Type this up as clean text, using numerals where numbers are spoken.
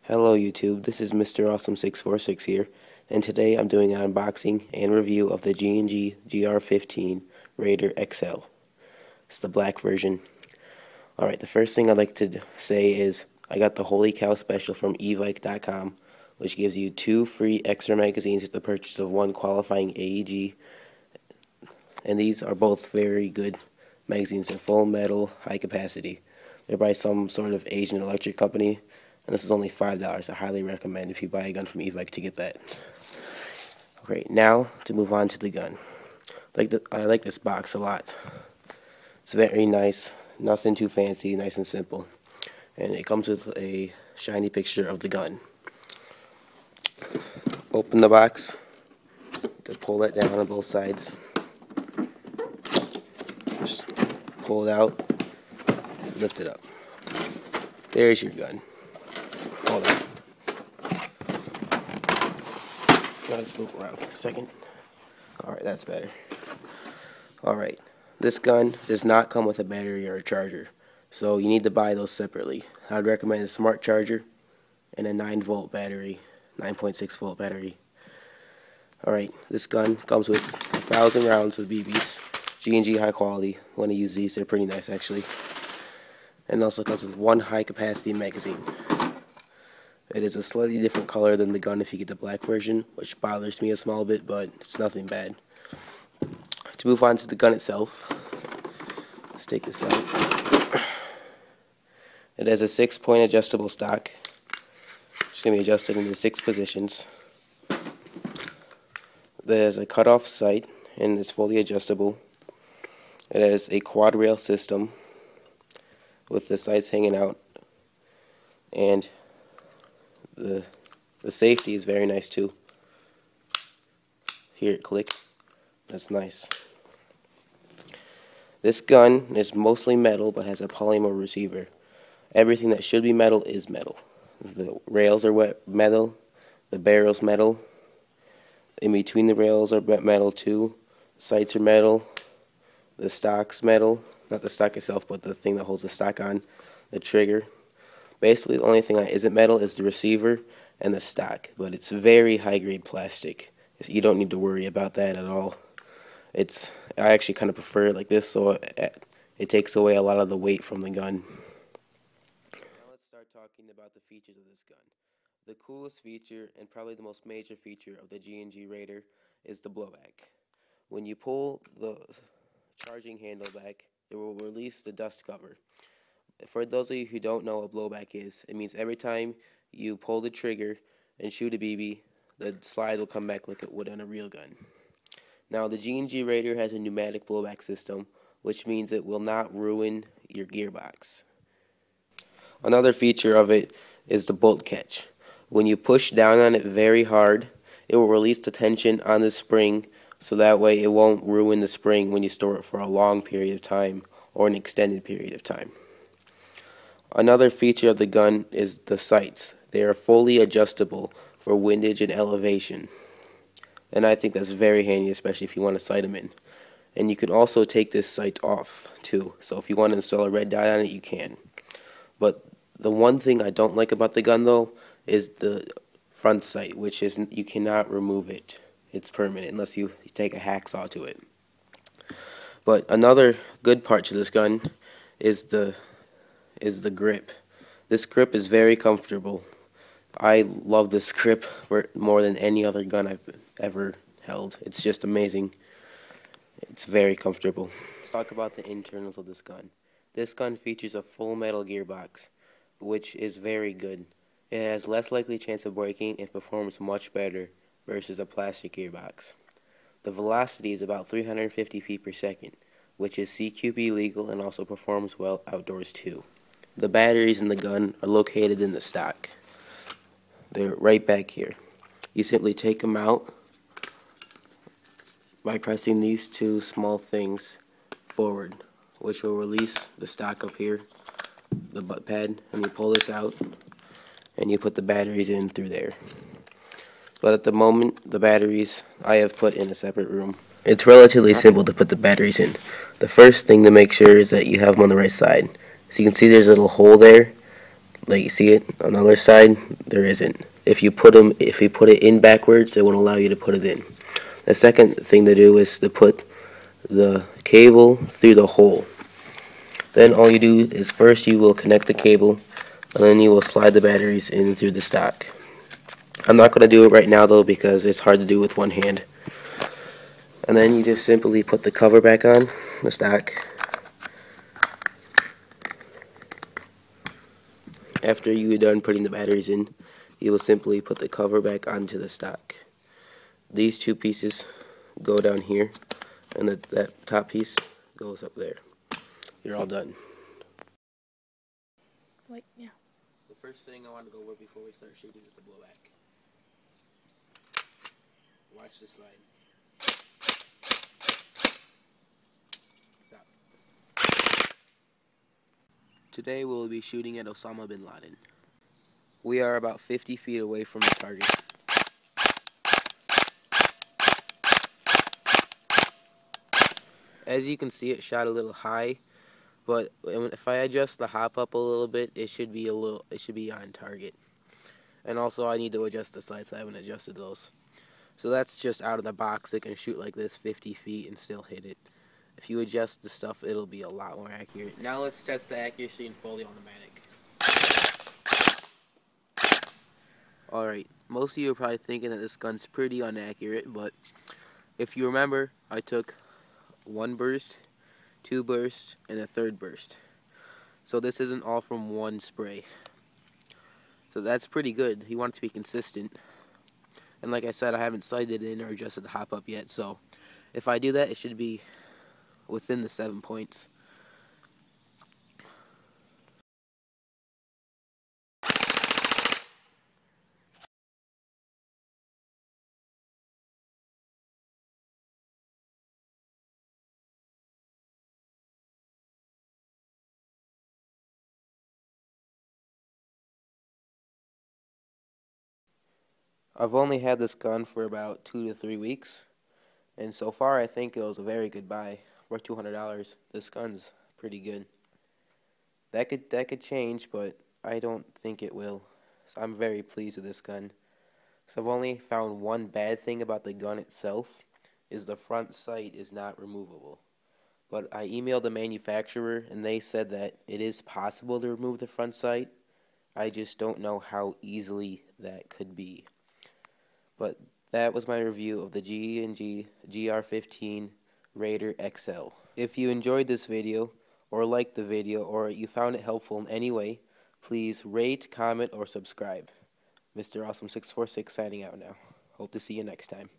Hello YouTube, this is Mr. Awesome646 here, and today I'm doing an unboxing and review of the G&G GR-15 Raider XL. It's the black version. Alright, the first thing I'd like to say is I got the Holy Cow special from evike.com, which gives you 2 free extra magazines with the purchase of 1 qualifying AEG, and these are both very good magazines. They're full metal, high capacity. They're by some sort of Asian electric company, and this is only $5. I highly recommend if you buy a gun from Evike to get that. Okay, now to move on to the gun. I like this box a lot. It's very nice, nothing too fancy, nice and simple. And it comes with a shiny picture of the gun. Open the box, to pull it down on both sides. Just pull it out, lift it up. There's your gun. Hold on. Let's move around for a second. Alright, that's better. Alright, this gun does not come with a battery or a charger, so you need to buy those separately. I would recommend a smart charger and a 9-volt battery, 9.6 volt battery. Alright, this gun comes with 1,000 rounds of BBs, G&G high quality. Want to use these, they're pretty nice actually. And also comes with 1 high capacity magazine. It is a slightly different color than the gun if you get the black version, which bothers me a small bit, but it's nothing bad. To move on to the gun itself, let's take this out. It has a 6-point adjustable stock. It's going to be adjusted into 6 positions. There's a cutoff sight, and it's fully adjustable. It has a quad rail system with the sights hanging out, and the safety is very nice too. Hear it click. That's nice. This gun is mostly metal but has a polymer receiver. Everything that should be metal is metal. The rails are metal, the barrel's metal, in between the rails are metal too, sights are metal, the stock's metal, not the stock itself but the thing that holds the stock on, the trigger. Basically, the only thing that isn't metal is the receiver and the stock, but it's very high-grade plastic. You don't need to worry about that at all. I actually kind of prefer it like this, so it takes away a lot of the weight from the gun. Now let's start talking about the features of this gun. The coolest feature, and probably the most major feature of the G&G Raider, is the blowback. When you pull the charging handle back, it will release the dust cover. For those of you who don't know what blowback is, it means every time you pull the trigger and shoot a BB, the slide will come back like it would on a real gun. Now, the G&G Raider has a pneumatic blowback system, which means it will not ruin your gearbox. Another feature of it is the bolt catch. When you push down on it very hard, it will release the tension on the spring, so that way it won't ruin the spring when you store it for a long period of time or an extended period of time. Another feature of the gun is the sights. They are fully adjustable for windage and elevation. And I think that's very handy, especially if you want to sight them in. And you can also take this sight off too. So if you want to install a red dot on it, you can. But the one thing I don't like about the gun though is the front sight, which is you cannot remove it. It's permanent unless you take a hacksaw to it. But another good part to this gun is the grip. This grip is very comfortable. I love this grip for more than any other gun I've ever held. It's just amazing. It's very comfortable. Let's talk about the internals of this gun. This gun features a full metal gearbox, which is very good. It has less likely chance of breaking and performs much better versus a plastic gearbox. The velocity is about 350 feet per second, which is CQB legal and also performs well outdoors too. The batteries in the gun are located in the stock. They're right back here. You simply take them out by pressing these 2 small things forward, which will release the stock up here, the butt pad, and you pull this out and you put the batteries in through there. But at the moment, the batteries I have put in a separate room. It's relatively simple to put the batteries in. The first thing to make sure is that you have them on the right side. So you can see there's a little hole there. Like you see it on the other side, there isn't. If you put it in backwards, it won't allow you to put it in. The second thing to do is to put the cable through the hole. Then all you do is first you will connect the cable, and then you will slide the batteries in through the stock. I'm not going to do it right now though because it's hard to do with one hand. And then you just simply put the cover back on the stock. After you're done putting the batteries in, you will simply put the cover back onto the stock. These two pieces go down here, and that top piece goes up there. You're all done. Wait, yeah. The first thing I want to go over before we start shooting is the blowback. Watch the slide. Stop. Today we'll be shooting at Osama bin Laden. We are about 50 feet away from the target. As you can see, it shot a little high, but if I adjust the hop up a little bit, it should be on target. And also I need to adjust the sights. I haven't adjusted those. So that's just out of the box. It can shoot like this 50 feet and still hit it. If you adjust the stuff, it'll be a lot more accurate. Now let's test the accuracy in fully automatic. Alright, most of you are probably thinking that this gun's pretty inaccurate, but if you remember, I took one burst, two bursts, and a third burst. So this isn't all from one spray. So that's pretty good. You want it to be consistent. And like I said, I haven't sighted in or adjusted the hop up yet, so if I do that, it should be within the 7 points. I've only had this gun for about 2 to 3 weeks, and so far I think it was a very good buy. For $200, this gun's pretty good. That could change, but I don't think it will. So I'm very pleased with this gun. So I've only found one bad thing about the gun itself, is the front sight is not removable. But I emailed the manufacturer and they said that it is possible to remove the front sight. I just don't know how easily that could be. But that was my review of the G&G GR-15 Raider XL. If you enjoyed this video, or liked the video, or you found it helpful in any way, please rate, comment, or subscribe. Mr. Awesome 646 signing out now. Hope to see you next time.